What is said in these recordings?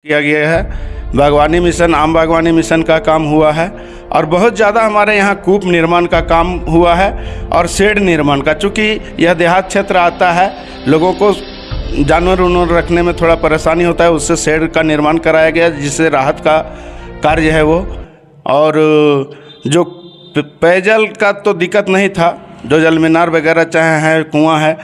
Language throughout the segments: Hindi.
किया गया है। बागवानी मिशन, आम बागवानी मिशन का काम हुआ है और बहुत ज़्यादा हमारे यहाँ कूप निर्माण का काम हुआ है और शेड निर्माण का। चूँकि यह देहात क्षेत्र आता है, लोगों को जानवर उनवर रखने में थोड़ा परेशानी होता है, उससे शेड का निर्माण कराया गया जिससे राहत का कार्य है वो। और जो पेयजल का तो दिक्कत नहीं था, जो जल मीनार वगैरह चाहे है, कुआँ है,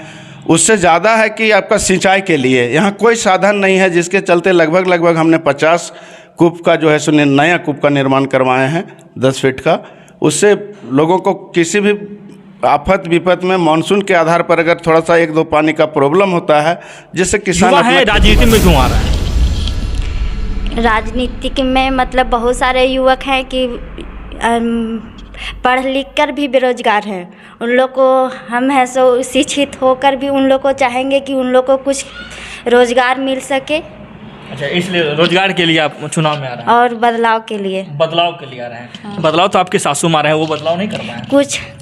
उससे ज़्यादा है कि आपका सिंचाई के लिए यहाँ कोई साधन नहीं है, जिसके चलते लगभग हमने 50 कूप का जो है सो नया कूप का निर्माण करवाए हैं 10 फीट का। उससे लोगों को किसी भी आफत विपत में मानसून के आधार पर अगर थोड़ा सा एक दो पानी का प्रॉब्लम होता है, जिससे किसान राजनीति में क्यों आ रहा है? राजनीतिक में मतलब बहुत सारे युवक हैं कि पढ़ लिख कर भी बेरोजगार हैं। उन लोग को हम हैं सो शिक्षित होकर भी उन लोग को चाहेंगे कि उन लोग को कुछ रोजगार मिल सके। अच्छा, इसलिए रोजगार के लिए आप चुनाव में आ रहे हैं और बदलाव के लिए आ रहे हैं। हाँ। बदलाव तो आपके सासू माँ रहे हैं, वो बदलाव नहीं कर पाए हैं।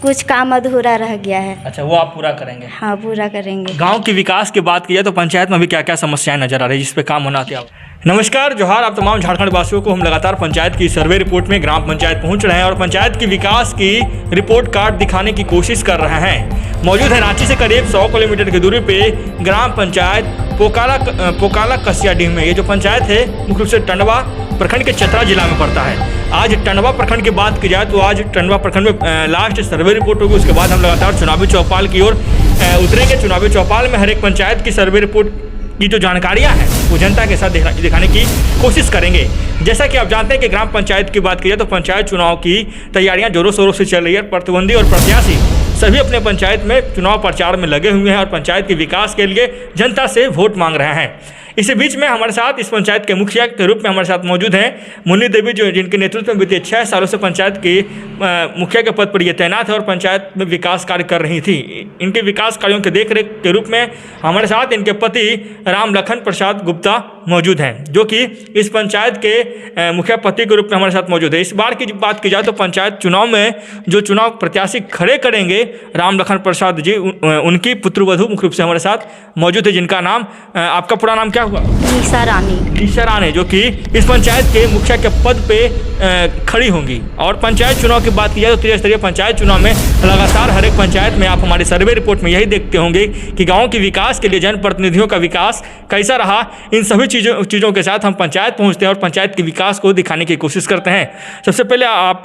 कुछ काम अधूरा रह गया है। अच्छा, वो आप पूरा करेंगे? हाँ, पूरा करेंगे। गांव के विकास की बात की जाए तो पंचायत में अभी क्या क्या समस्याएं नजर आ रही है जिस पे काम होना था? नमस्कार, जोहार आप तमाम झारखंड वासियों को। हम लगातार पंचायत की सर्वे रिपोर्ट में ग्राम पंचायत पहुंच रहे हैं और पंचायत की विकास की रिपोर्ट कार्ड दिखाने की कोशिश कर रहे हैं। मौजूद है रांची से करीब 100 किलोमीटर की दूरी पे ग्राम पंचायत पोकाला कसियाडीह में। ये जो पंचायत है मुख्य रूप से टंडवा प्रखंड के चतरा जिला में पड़ता है। आज टंडवा प्रखंड की बात की जाए तो आज टंडवा प्रखंड में लास्ट सर्वे रिपोर्ट होगी, उसके बाद हम लगातार चुनावी चौपाल की ओर उतरेंगे। चुनावी चौपाल में हर एक पंचायत की सर्वे रिपोर्ट की जो जानकारियां हैं वो जनता के साथ दिखाने की कोशिश करेंगे। जैसा कि आप जानते हैं कि ग्राम पंचायत की बात की जाए तो पंचायत चुनाव की तैयारियां जोरों शोरों से चल रही है। प्रतिद्वंदी और प्रत्याशी सभी अपने पंचायत में चुनाव प्रचार में लगे हुए हैं और पंचायत के विकास के लिए जनता से वोट मांग रहे हैं। इसी बीच में हमारे साथ इस पंचायत के मुखिया के रूप में हमारे साथ मौजूद हैं मुन्नी देवी, जो जिनके नेतृत्व में बीते 6 सालों से पंचायत के मुखिया के पद पर ये तैनात है और पंचायत में विकास कार्य कर रही थी। इनके विकास कार्यों के देखरेख के रूप में हमारे साथ इनके पति राम लखन प्रसाद गुप्ता मौजूद हैं, जो कि इस पंचायत के मुखिया पति के रूप में हमारे साथ मौजूद है। इस बार की बात की जाए तो पंचायत चुनाव में जो चुनाव प्रत्याशी खड़े करेंगे राम लखन प्रसाद जी, उनकी पुत्रवधू मुख्य रूप से हमारे साथ मौजूद है, जिनका नाम, आपका पूरा नाम क्या हुआ? निशा रानी, जो कि इस पंचायत के मुखिया के पद पे खड़ी होंगी। और पंचायत चुनाव की बात की जाए तो त्रिस्तरीय पंचायत चुनाव में लगातार हर एक पंचायत में आप हमारे सर्वे रिपोर्ट में यही देखते होंगे कि गाँव के विकास के लिए जनप्रतिनिधियों का विकास कैसा रहा। इन सभी चीज़ों के साथ हम पंचायत पहुँचते हैं और पंचायत के विकास को दिखाने की कोशिश करते हैं। सबसे पहले आप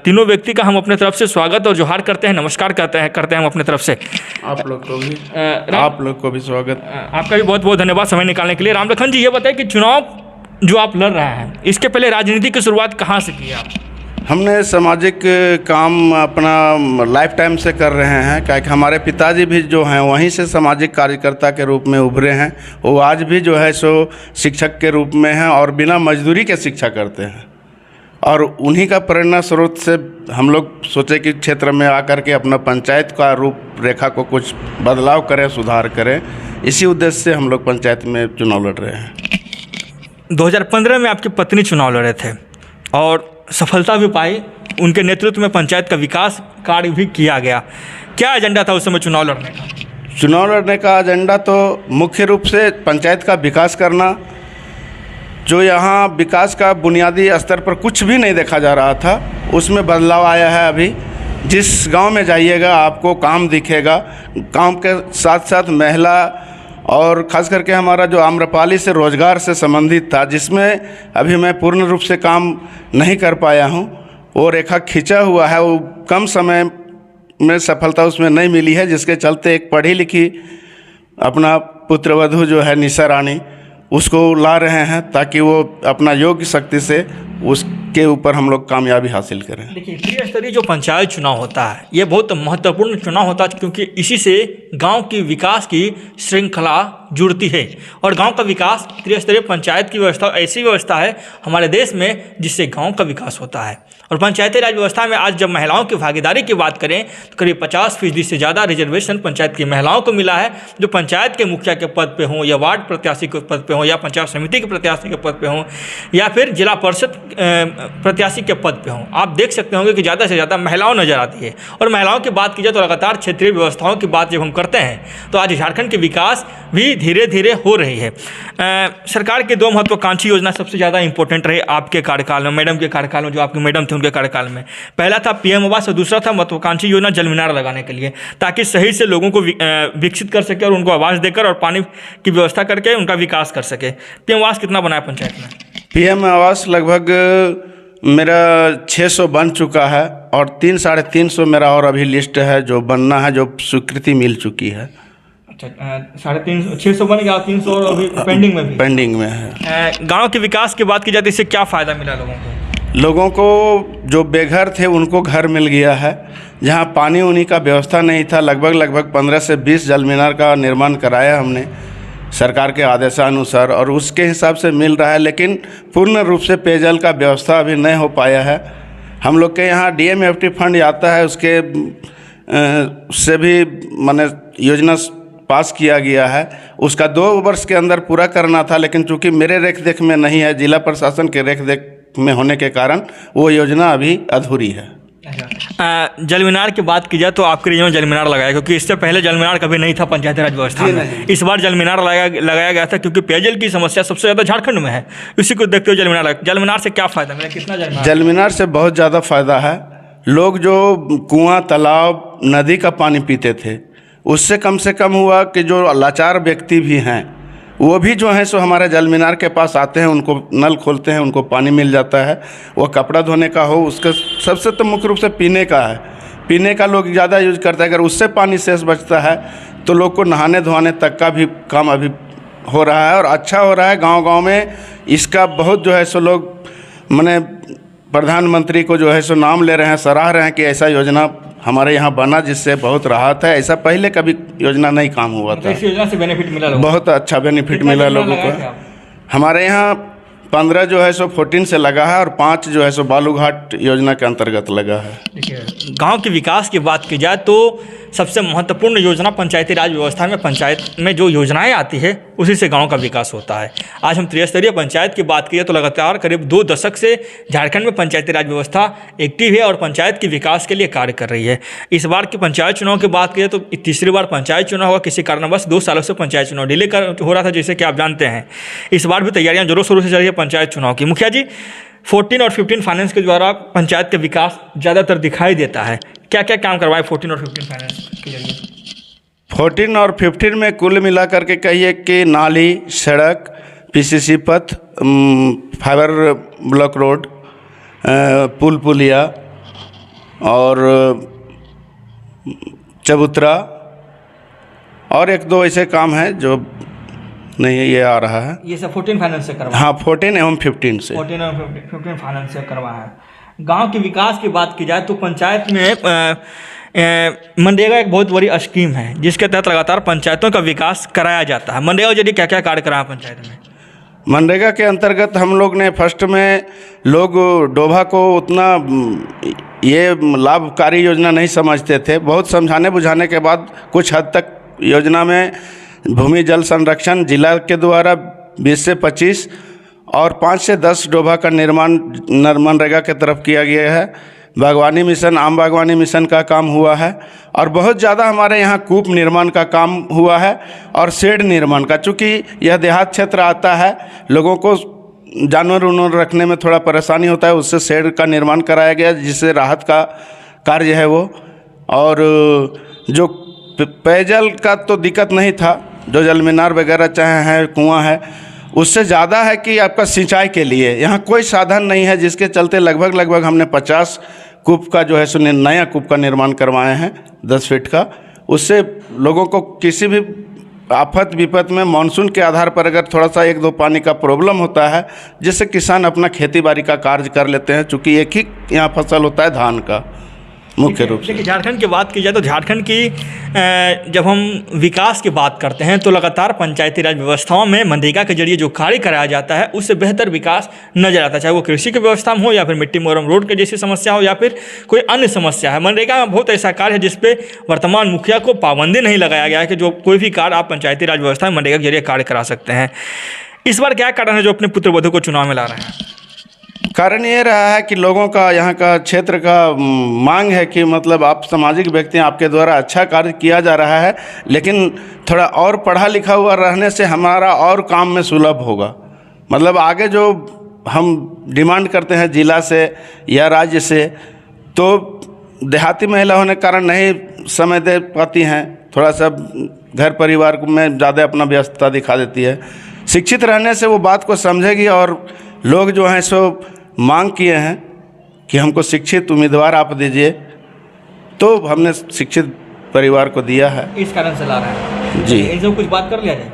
तीनों व्यक्ति का हम अपने तरफ से स्वागत और जोहार करते हैं, नमस्कार करते हैं हम अपने तरफ से। आप लोग को भी स्वागत। आपका भी बहुत बहुत धन्यवाद समय निकालने के लिए। राम लखन जी, ये बताएं कि चुनाव जो आप लड़ रहे हैं, इसके पहले राजनीति की शुरुआत कहाँ से की आप? हमने सामाजिक काम अपना लाइफ टाइम से कर रहे हैं, क्या कि हमारे पिताजी भी जो हैं वहीं से सामाजिक कार्यकर्ता के रूप में उभरे हैं। वो आज भी जो है सो शिक्षक के रूप में हैं और बिना मजदूरी के शिक्षा करते हैं। और उन्हीं का प्रेरणा स्रोत से हम लोग सोचे कि क्षेत्र में आकर के अपना पंचायत का रूप रेखा को कुछ बदलाव करें, सुधार करें। इसी उद्देश्य से हम लोग पंचायत में चुनाव लड़ रहे हैं। 2015 में आपकी पत्नी चुनाव लड़े थे और सफलता भी पाई। उनके नेतृत्व में पंचायत का विकास कार्य भी किया गया। क्या एजेंडा था उस समय चुनाव लड़ने का? चुनाव लड़ने का एजेंडा तो मुख्य रूप से पंचायत का विकास करना। जो यहाँ विकास का बुनियादी स्तर पर कुछ भी नहीं देखा जा रहा था, उसमें बदलाव आया है। अभी जिस गांव में जाइएगा आपको काम दिखेगा। काम के साथ साथ महिला और ख़ास करके हमारा जो आम्रपाली से रोज़गार से संबंधित था, जिसमें अभी मैं पूर्ण रूप से काम नहीं कर पाया हूँ, वो रेखा खींचा हुआ है। वो कम समय में सफलता उसमें नहीं मिली है, जिसके चलते एक पढ़ी लिखी अपना पुत्रवधू जो है निशा रानी, उसको ला रहे हैं ताकि वो अपना योग्य शक्ति से उसके ऊपर हम लोग कामयाबी हासिल करें। देखिए, त्रिस्तरीय जो पंचायत चुनाव होता है ये बहुत महत्वपूर्ण चुनाव होता है, क्योंकि इसी से गांव की विकास की श्रृंखला जुड़ती है। और गांव का विकास, त्रिस्तरीय पंचायत की व्यवस्था ऐसी व्यवस्था है हमारे देश में जिससे गांव का विकास होता है। और पंचायती राज व्यवस्था में आज जब महिलाओं की भागीदारी की बात करें तो करीब 50% से ज़्यादा रिजर्वेशन पंचायत की महिलाओं को मिला है, जो पंचायत के मुखिया के पद पे हों या वार्ड प्रत्याशी के पद पे हों या पंचायत समिति के प्रत्याशी के पद पे हों या फिर जिला परिषद प्रत्याशी के पद पे हों। आप देख सकते होंगे कि ज़्यादा से ज़्यादा महिलाओं नजर आती है। और महिलाओं की बात की जाए तो लगातार क्षेत्रीय व्यवस्थाओं की बात जब हम करते हैं तो आज झारखंड के विकास भी धीरे धीरे हो रही है। सरकार की दो महत्वाकांक्षी योजना सबसे ज़्यादा इंपॉर्टेंट रही आपके कार्यकाल में, मैडम के कार्यकाल में, जो आपके मैडम थे उनके कार्यकाल में। पहला था पीएम आवास और दूसरा था महत्वाकांक्षी योजना जल मीनार लगाने के लिए, ताकि सही से लोगों को विकसित कर सके और उनको आवास देकर और पानी की व्यवस्था करके उनका विकास कर सके। पीएम आवास कितना बनाया पंचायत में? पीएम आवास लगभग मेरा 600 बन चुका है और 300-350 मेरा और अभी लिस्ट है जो बनना है, जो स्वीकृति मिल चुकी है। अच्छा, 350 600 बन गया, 300 और अभी पेंडिंग में भी पेंडिंग में है। गांव के विकास की बात की जाती है, इससे क्या फ़ायदा मिला लोगों को? लोगों को जो बेघर थे उनको घर मिल गया है। जहां पानी उनी का व्यवस्था नहीं था, लगभग 15 से 20 जल मीनार का निर्माण कराया हमने सरकार के आदेशानुसार और उसके हिसाब से मिल रहा है, लेकिन पूर्ण रूप से पेयजल का व्यवस्था अभी नहीं हो पाया है। हम लोग के यहाँ DMFT फंड आता है, उसके से भी माने योजना पास किया गया है। उसका 2 वर्ष के अंदर पूरा करना था, लेकिन चूँकि मेरे रेख देख में नहीं है, जिला प्रशासन के रेख देख में होने के कारण वो योजना अभी अधूरी है। जल मीनार की बात की जाए तो आपके रीजन में जल मीनार लगाया, क्योंकि इससे पहले जल मीनार कभी नहीं था पंचायती राज व्यवस्था में। इस बार जल मीनार लगाया गया था क्योंकि पेयजल की समस्या सबसे ज़्यादा झारखंड में है। इसी को देखते हुए जल मीनार से क्या फ़ायदा मिला, कितना जल मीनार से बहुत ज़्यादा फ़ायदा है। लोग जो कुआं, तालाब, नदी का पानी पीते थे, उससे कम से कम हुआ कि जो लाचार व्यक्ति भी हैं वो भी जो है सो हमारे जल मीनार के पास आते हैं, उनको नल खोलते हैं, उनको पानी मिल जाता है। वो कपड़ा धोने का हो, उसका सबसे तो मुख्य रूप से पीने का है। पीने का लोग ज़्यादा यूज करते हैं। अगर उससे पानी शेष बचता है तो लोग को नहाने धोने तक का भी काम अभी हो रहा है और अच्छा हो रहा है। गांव-गांव में इसका बहुत जो है सो लोग माने प्रधानमंत्री को जो है सो नाम ले रहे हैं, सराह रहे हैं कि ऐसा योजना हमारे यहाँ बना जिससे बहुत राहत है। ऐसा पहले कभी योजना नहीं काम हुआ था। इस योजना से बेनिफिट मिला लोगों को? बहुत अच्छा बेनिफिट मिला लोगों को। हमारे यहाँ 15 जो है सो 14 से लगा है और 5 जो है सो बालूघाट योजना के अंतर्गत लगा है। देखिए, गांव के विकास की बात की जाए तो सबसे महत्वपूर्ण योजना पंचायती राज व्यवस्था में, पंचायत में जो योजनाएं आती है उसी से गांव का विकास होता है। आज हम त्रिस्तरीय पंचायत की बात करें तो लगातार करीब 2 दशक से झारखंड में पंचायती राज व्यवस्था एक्टिव है और पंचायत के विकास के लिए कार्य कर रही है। इस बार के पंचायत चुनाव की बात करें तो तीसरी बार पंचायत चुनाव हुआ। किसी कारणवश 2 सालों से पंचायत चुनाव डिले हो रहा था, जैसे कि आप जानते हैं। इस बार भी तैयारियां जोरों शोरों से चल रही है पंचायत चुनाव की। मुखिया जी, 14 और 15 फाइनेंस के द्वारा पंचायत का विकास ज़्यादातर दिखाई देता है। क्या क्या काम करवाए 14 और 15 फाइनेंस के जरिए? 14 और 15 में कुल मिलाकर के कहिए कि नाली, सड़क, PCC पथ, फाइबर ब्लॉक रोड, पुल पुलिया और चबूतरा और 1-2 ऐसे काम हैं जो नहीं ये आ रहा है। ये सब 14 फाइनेंस से करवा? हाँ, 14 एवं 15 से। 14 और 15 फाइनेंस से करवा है। गांव के विकास की बात की जाए तो पंचायत में मनरेगा एक बहुत बड़ी स्कीम है जिसके तहत लगातार पंचायतों का विकास कराया जाता है। मनरेगा जरिए क्या क्या कार्य कराया पंचायत में? मनरेगा के अंतर्गत हम लोग ने फर्स्ट में लोग डोभा को उतना ये लाभकारी योजना नहीं समझते थे। बहुत समझाने बुझाने के बाद कुछ हद तक योजना में भूमि जल संरक्षण जिला के द्वारा 20 से 25 और 5 से 10 डोभा का निर्माण मनरेगा के तरफ किया गया है। बागवानी मिशन, आम बागवानी मिशन का काम हुआ है और बहुत ज़्यादा हमारे यहाँ कूप निर्माण का काम हुआ है और शेड निर्माण का। चूँकि यह देहात क्षेत्र आता है, लोगों को जानवर उनवर रखने में थोड़ा परेशानी होता है, उससे शेड का निर्माण कराया गया जिससे राहत का कार्य है वो। और जो पेयजल का तो दिक्कत नहीं था, जो जल मीनार वगैरह चाहे है, कुआं है, उससे ज़्यादा है कि आपका सिंचाई के लिए यहाँ कोई साधन नहीं है, जिसके चलते लगभग हमने 50 कूप का जो है सो नया कूप का निर्माण करवाए हैं 10 फीट का। उससे लोगों को किसी भी आफत विपत में मानसून के आधार पर अगर थोड़ा सा 1-2 पानी का प्रॉब्लम होता है, जिससे किसान अपना खेती बाड़ी का कार्य कर लेते हैं। चूँकि एक ही यहाँ फसल होता है धान का मुख्य रूप से। देखिए, झारखंड की बात की जाए तो झारखंड की जब हम विकास की बात करते हैं तो लगातार पंचायती राज व्यवस्थाओं में मनरेगा के जरिए जो कार्य कराया जाता है उससे बेहतर विकास नजर आता है, चाहे वो कृषि की व्यवस्था में हो या फिर मिट्टी मोरम रोड के जैसी समस्या हो या फिर कोई अन्य समस्या है। मनरेगा में बहुत ऐसा कार्य है जिसपे वर्तमान मुखिया को पाबंदी नहीं लगाया गया है कि जो कोई भी कार्य आप पंचायती राज व्यवस्था में मनरेगा के जरिए कार्य करा सकते हैं। इस बार क्या कारण है जो अपने पुत्रवधू को चुनाव में ला रहे हैं? कारण ये रहा है कि लोगों का यहाँ का क्षेत्र का मांग है कि मतलब आप सामाजिक व्यक्ति हैं, आपके द्वारा अच्छा कार्य किया जा रहा है, लेकिन थोड़ा और पढ़ा लिखा हुआ रहने से हमारा और काम में सुलभ होगा। मतलब आगे जो हम डिमांड करते हैं जिला से या राज्य से, तो देहाती महिला होने के कारण नहीं समय दे पाती हैं, थोड़ा सा घर परिवार में ज़्यादा अपना व्यस्तता दिखा देती है। शिक्षित रहने से वो बात को समझेगी और लोग जो हैं सो मांग किए हैं कि हमको शिक्षित उम्मीदवार आप दीजिए, तो हमने शिक्षित परिवार को दिया है। इस कारण से ला रहे हैं जी। इनसे कुछ बात कर लिया जाए।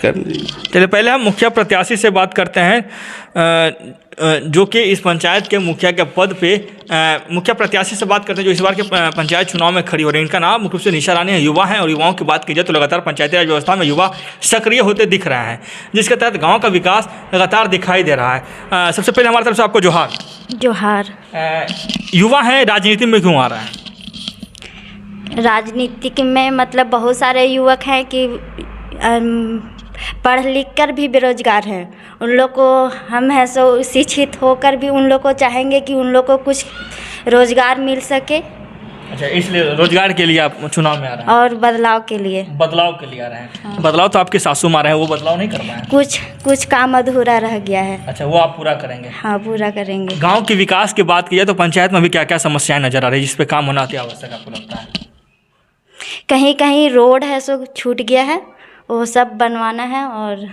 कर दीजिए। चलिए पहले हम मुखिया प्रत्याशी से बात करते हैं, जो कि इस पंचायत के मुखिया के पद पे मुखिया प्रत्याशी से बात करते हैं जो इस बार के पंचायत चुनाव में खड़ी हो रही है। इनका नाम मुख्य रूप से निशा रानी है, युवा हैं और युवाओं की बात की जाए तो लगातार पंचायती राज व्यवस्था में युवा सक्रिय होते दिख रहे हैं, जिसके तहत गाँव का विकास लगातार दिखाई दे रहा है। सबसे पहले हमारी तरफ से आपको जोहार। जोहार। युवा है, राजनीति में क्यों आ रहा है? राजनीतिक में मतलब बहुत सारे युवक हैं कि पढ़ लिख कर भी बेरोजगार हैं। उन लोग को हम हैं सो शिक्षित होकर भी उन लोग को चाहेंगे कि उन लोग को कुछ रोजगार मिल सके। अच्छा, इसलिए रोजगार के लिए आप चुनाव में आ रहे हैं और बदलाव के लिए। बदलाव के लिए आ रहे हैं। बदलाव तो आपके सासू माँ रहे हैं, वो बदलाव नहीं कर पाए? कुछ काम अधूरा रह गया है। अच्छा, वो आप पूरा करेंगे? हाँ, पूरा करेंगे। गांव के विकास की बात की जाए तो पंचायत में भी क्या क्या समस्याएं नजर आ रही है जिस पे काम होना अति आवश्यक आपको लगता है? कहीं कहीं रोड है सो छूट गया है, वो सब बनवाना है। और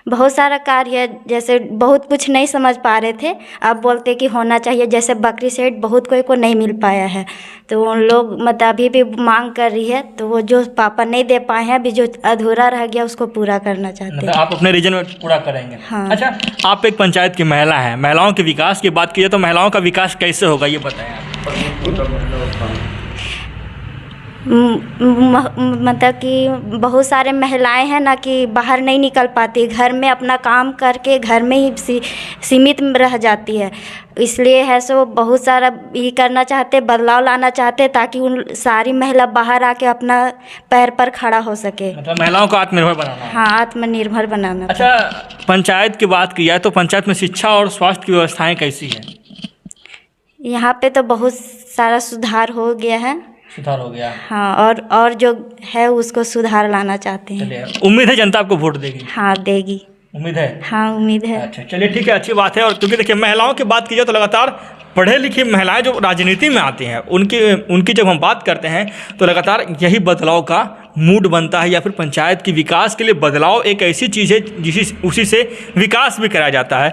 बहुत सारा कार्य है, जैसे बहुत कुछ नहीं समझ पा रहे थे, अब बोलते कि होना चाहिए। जैसे बकरी सेट बहुत कोई को नहीं मिल पाया है, तो उन लोग मतलब अभी भी मांग कर रही है, तो वो जो पापा नहीं दे पाए हैं, अभी जो अधूरा रह गया उसको पूरा करना चाहते हैं। आप अपने रीजन में पूरा करेंगे? हाँ। अच्छा, आप एक पंचायत की महिला हैं, महिलाओं के विकास की बात की जाए तो महिलाओं का विकास कैसे होगा ये बताएं आप। मतलब कि बहुत सारे महिलाएं हैं ना कि बाहर नहीं निकल पाती, घर में अपना काम करके घर में ही सीमित रह जाती है। इसलिए है सो बहुत सारा ये करना चाहते, बदलाव लाना चाहते, ताकि उन सारी महिला बाहर आके अपना पैर पर खड़ा हो सके। मतलब महिलाओं को आत्मनिर्भर बनाना। हाँ, आत्मनिर्भर बनाना। अच्छा, पंचायत की बात की जाए तो पंचायत में शिक्षा और स्वास्थ्य की व्यवस्थाएँ कैसी है? यहाँ पे तो बहुत सारा सुधार हो गया है। सुधार हो गया? हाँ, और जो है उसको सुधार लाना चाहते हैं। चलिए, उम्मीद है जनता आपको वोट देगी? हाँ, देगी। उम्मीद है? हाँ, उम्मीद है। अच्छा, चलिए ठीक है, अच्छी बात है। और क्योंकि देखिए महिलाओं की बात की जाए तो लगातार पढ़े लिखी महिलाएं जो राजनीति में आती हैं उनकी जब हम बात करते हैं तो लगातार यही बदलाव का मूड बनता है, या फिर पंचायत की विकास के लिए बदलाव एक ऐसी चीज़ है उसी से विकास भी कराया जाता है।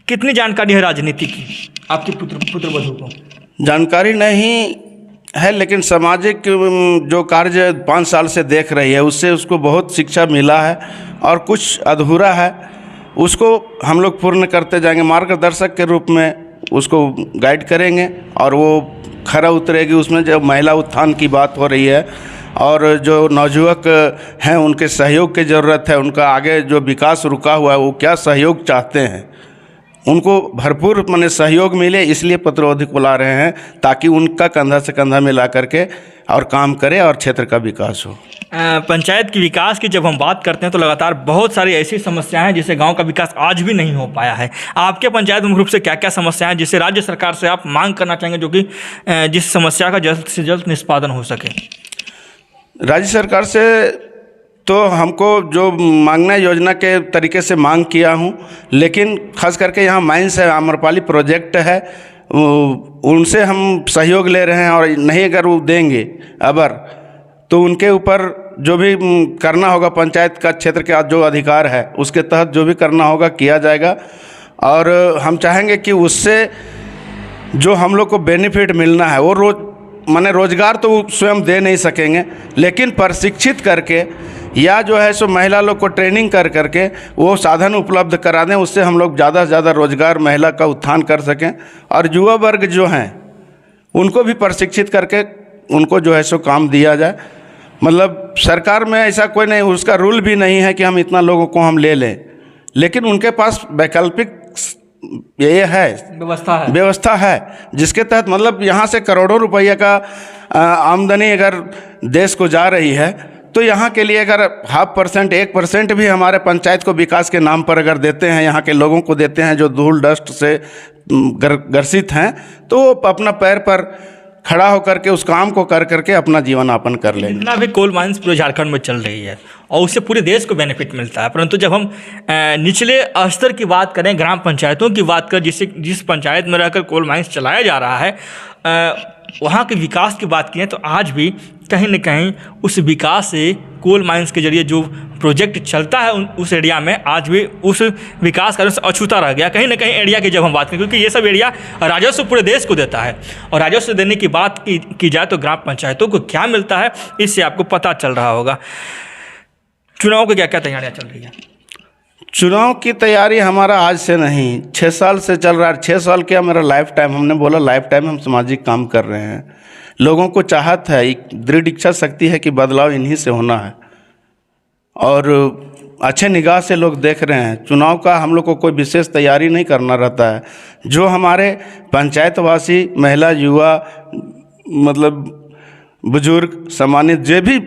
कितनी जानकारी है राजनीति की आपके पुत्रवधू को? जानकारी नहीं है, लेकिन सामाजिक जो कार्य 5 साल से देख रही है उससे उसको बहुत शिक्षा मिला है, और कुछ अधूरा है उसको हम लोग पूर्ण करते जाएंगे। मार्गदर्शक के रूप में उसको गाइड करेंगे और वो खरा उतरेगी उसमें। जब महिला उत्थान की बात हो रही है और जो नवयुवक हैं उनके सहयोग की ज़रूरत है, उनका आगे जो विकास रुका हुआ है वो क्या सहयोग चाहते हैं, उनको भरपूर माने सहयोग मिले, इसलिए पत्रवधु को ला रहे हैं ताकि उनका कंधा से कंधा मिला करके और काम करे और क्षेत्र का विकास हो। पंचायत की विकास की जब हम बात करते हैं तो लगातार बहुत सारी ऐसी समस्याएं हैं जिससे गांव का विकास आज भी नहीं हो पाया है। आपके पंचायत मुख्य रूप से क्या क्या समस्याएं हैं जिससे राज्य सरकार से आप मांग करना चाहेंगे, जो कि जिस समस्या का जल्द से जल्द निष्पादन हो सके? राज्य सरकार से तो हमको जो मांगना योजना के तरीके से मांग किया हूँ, लेकिन खास करके यहाँ माइंस है, आम्रपाली प्रोजेक्ट है, उनसे हम सहयोग ले रहे हैं। और नहीं अगर वो देंगे अबर तो उनके ऊपर जो भी करना होगा, पंचायत का क्षेत्र का जो अधिकार है उसके तहत जो भी करना होगा किया जाएगा। और हम चाहेंगे कि उससे जो हम लोग को बेनिफिट मिलना है वो रोज़गार तो वो स्वयं दे नहीं सकेंगे, लेकिन प्रशिक्षित करके या जो है सो महिला लोग को ट्रेनिंग कर करके वो साधन उपलब्ध करा दें, उससे हम लोग ज़्यादा से ज़्यादा रोज़गार महिला का उत्थान कर सकें। और युवा वर्ग जो हैं उनको भी प्रशिक्षित करके उनको जो है सो काम दिया जाए। मतलब सरकार में ऐसा कोई नहीं, उसका रूल भी नहीं है कि हम इतना लोगों को हम ले लें, लेकिन उनके पास वैकल्पिक ये है, व्यवस्था है जिसके तहत मतलब यहाँ से करोड़ों रुपये का आमदनी अगर देश को जा रही है तो यहाँ के लिए अगर 0.5% 1% भी हमारे पंचायत को विकास के नाम पर अगर देते हैं, यहाँ के लोगों को देते हैं जो धूल डस्ट से ग्रसित हैं, तो वो अपना पैर पर खड़ा होकर के उस काम को कर करके अपना जीवन यापन कर लेंगे। जितना भी कोल माइंस पूरे झारखंड में चल रही है और उससे पूरे देश को बेनिफिट मिलता है, परंतु जब हम निचले स्तर की बात करें, ग्राम पंचायतों की बात करें, जिस पंचायत में रहकर कोल माइंस चलाया जा रहा है, वहाँ के विकास की बात की तो आज भी कहीं न कहीं उस विकास से कोल माइंस के जरिए जो प्रोजेक्ट चलता है उस एरिया में आज भी उस विकास कार्यों से अछूता रह गया कहीं ना कहीं एरिया की जब हम बात करें, क्योंकि ये सब एरिया राजस्व पूरे देश को देता है और राजस्व देने की बात की जाए तो ग्राम पंचायतों को क्या मिलता है इससे आपको पता चल रहा होगा। चुनाव की क्या क्या तैयारियाँ चल रही हैं? चुनाव की तैयारी हमारा आज से नहीं 6 साल से चल रहा है। 6 साल क्या मेरा लाइफ टाइम, हमने बोला लाइफ टाइम हम सामाजिक काम कर रहे हैं। लोगों को चाहत है, एक दृढ़ इच्छा शक्ति है कि बदलाव इन्हीं से होना है और अच्छे निगाह से लोग देख रहे हैं। चुनाव का हम लोग को कोई विशेष तैयारी नहीं करना रहता है। जो हमारे पंचायतवासी, महिला, युवा, मतलब बुजुर्ग, सम्मानित जो भी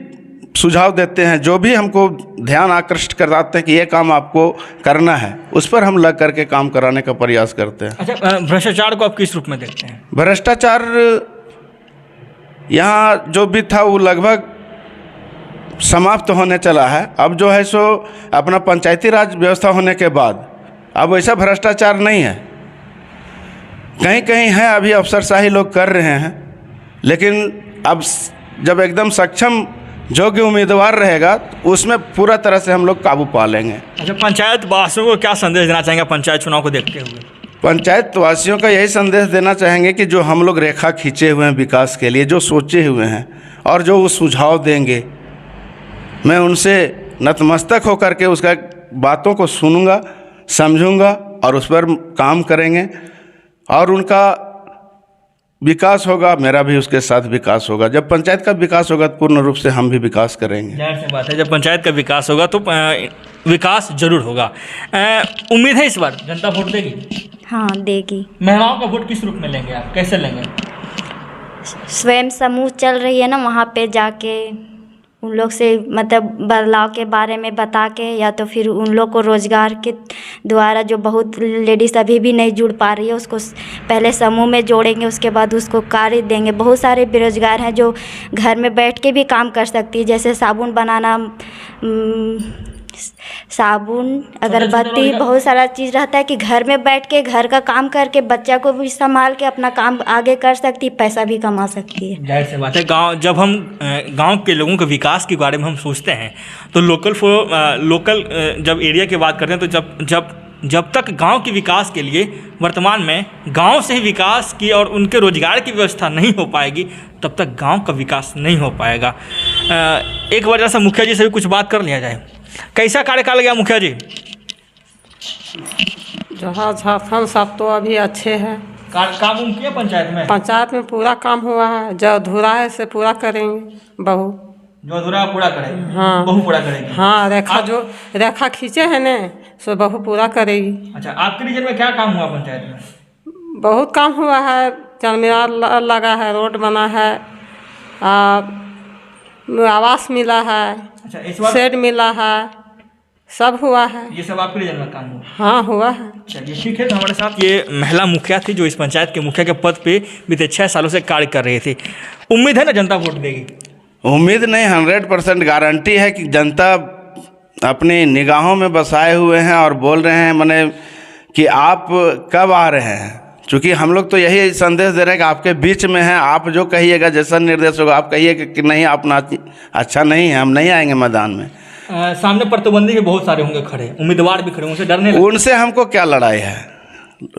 सुझाव देते हैं, जो भी हमको ध्यान आकर्षित कराते हैं कि ये काम आपको करना है, उस पर हम लग करके काम कराने का प्रयास करते हैं। अच्छा, भ्रष्टाचार को आप किस रूप में देखते हैं? भ्रष्टाचार यहाँ जो भी था वो लगभग समाप्त होने चला है। अब जो है सो अपना पंचायती राज व्यवस्था होने के बाद अब वैसा भ्रष्टाचार नहीं है। कहीं कहीं है, अभी अफसरशाही लोग कर रहे हैं, लेकिन अब जब एकदम सक्षम योग्य उम्मीदवार रहेगा तो उसमें पूरा तरह से हम लोग काबू पा लेंगे। अच्छा, पंचायत वासियों को क्या संदेश देना चाहेंगे पंचायत चुनाव को देखते हुए? पंचायत वासियों का यही संदेश देना चाहेंगे कि जो हम लोग रेखा खींचे हुए हैं विकास के लिए, जो सोचे हुए हैं और जो वो सुझाव देंगे, मैं उनसे नतमस्तक होकर के उसका बातों को सुनूंगा, समझूंगा और उस पर काम करेंगे और उनका विकास होगा, मेरा भी उसके साथ विकास होगा। जब पंचायत का विकास होगा तो पूर्ण रूप से हम भी विकास करेंगे। जाहिर सी बात है, जब पंचायत का विकास होगा तो विकास जरूर होगा। उम्मीद है इस बार जनता वोट देगी? हाँ, देगी। महिलाओं का वोट किस रूप में लेंगे आप, कैसे लेंगे? स्वयं समूह चल रही है ना, वहाँ पे जाके उन लोग से मतलब बदलाव के बारे में बता के, या तो फिर उन लोग को रोज़गार के द्वारा, जो बहुत लेडीज़ अभी भी नहीं जुड़ पा रही है, उसको पहले समूह में जोड़ेंगे, उसके बाद उसको कार्य देंगे। बहुत सारे बेरोजगार हैं जो घर में बैठ के भी काम कर सकती है, जैसे साबुन बनाना, साबुन, अगरबत्ती, बहुत सारा चीज़ रहता है कि घर में बैठ के घर का काम करके बच्चा को भी संभाल के अपना काम आगे कर सकती है, पैसा भी कमा सकती है। जाहिर सी बात है, जब हम गांव के लोगों के विकास के बारे में हम सोचते हैं तो लोकल जब एरिया की बात करते हैं तो जब तक गांव के विकास के लिए वर्तमान में गांव से ही विकास की और उनके रोजगार की व्यवस्था नहीं हो पाएगी, तब तक गांव का विकास नहीं हो पाएगा। एक वजह से मुखिया जी से भी कुछ बात कर लिया जाए। कैसा कार्यकाल गया मुखिया जी? जहाँ झारखंड सब तो अभी अच्छे हैं। काम उम किया पंचायत में? पंचायत में पूरा काम हुआ है, जो अधूरा है से पूरा करेंगे। बहू जो अधूरा पूरा करेगी? हाँ, बहू पूरा करेगी। हाँ, रेखा खींचे हैं ने, सो बहू पूरा करेगी। अच्छा, आपके रीजन में क्या काम हुआ पंचायत में? बहुत काम हुआ है, जलमीनार लगा है, रोड बना है, आवास मिला है, अच्छा, इस बार शेड मिला है, सब हुआ है। ये सब आपके रीजन में काम हुआ? हाँ, हुआ है। चलिए ठीक है। तो हमारे साथ ये महिला मुखिया थी जो इस पंचायत के मुखिया के पद पे बीते 6 सालों से कार्य कर रही थी। उम्मीद है ना जनता वोट देगी? उम्मीद नहीं, 100% गारंटी है कि जनता अपनी निगाहों में बसाए हुए हैं और बोल रहे हैं मने कि आप कब आ रहे हैं। चूँकि हम लोग तो यही संदेश दे रहे हैं कि आपके बीच में हैं, आप जो कहिएगा, जैसा निर्देश होगा, आप कहिए कि नहीं अपना अच्छा नहीं है, हम नहीं आएंगे मैदान में। सामने प्रतिद्वंदी भी बहुत सारे होंगे खड़े, उम्मीदवार भी खड़े, उनसे डरने लगे? उनसे हमको क्या लड़ाई है?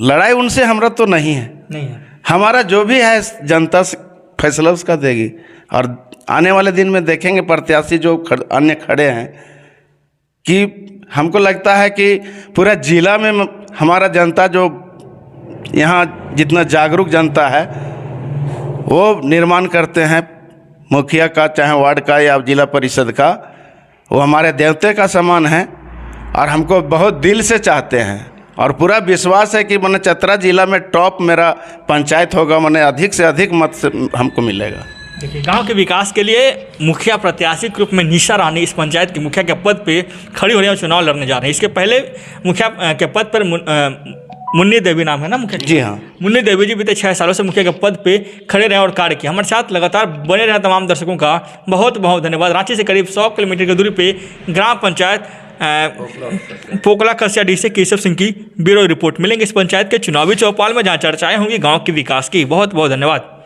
लड़ाई उनसे हमरा तो नहीं है। हमारा जो भी है जनता से फैसला उसका देगी और आने वाले दिन में देखेंगे प्रत्याशी जो अन्य खड़े हैं कि हमको लगता है कि पूरा जिला में हमारा जनता जो यहाँ जितना जागरूक जनता है वो निर्माण करते हैं मुखिया का, चाहे वार्ड का या जिला परिषद का, वो हमारे देवते का समान है और हमको बहुत दिल से चाहते हैं और पूरा विश्वास है कि मैंने चतरा जिला में टॉप मेरा पंचायत होगा, मैंने अधिक से अधिक मत से हमको मिलेगा। देखिए, गांव के विकास के लिए मुखिया प्रत्याशी के रूप में निशा रानी इस पंचायत की मुखिया के पद पे खड़ी हो रही है और चुनाव लड़ने जा रहे हैं। इसके पहले मुखिया के पद पर मुन्नी देवी नाम है ना मुखिया? जी हाँ। मुन्नी देवी जी बीते 6 सालों से मुखिया के पद पे खड़े रहे और कार्य किया। हमारे साथ लगातार बने रहे तमाम दर्शकों का बहुत बहुत धन्यवाद। रांची से करीब 100 किलोमीटर की दूरी पे ग्राम पंचायत पोकला कस्या से केशव सिंह की ब्यूरो रिपोर्ट। मिलेंगे इस पंचायत के चुनावी चौपाल में जहाँ चर्चाएं होंगी गाँव के विकास की। बहुत बहुत धन्यवाद।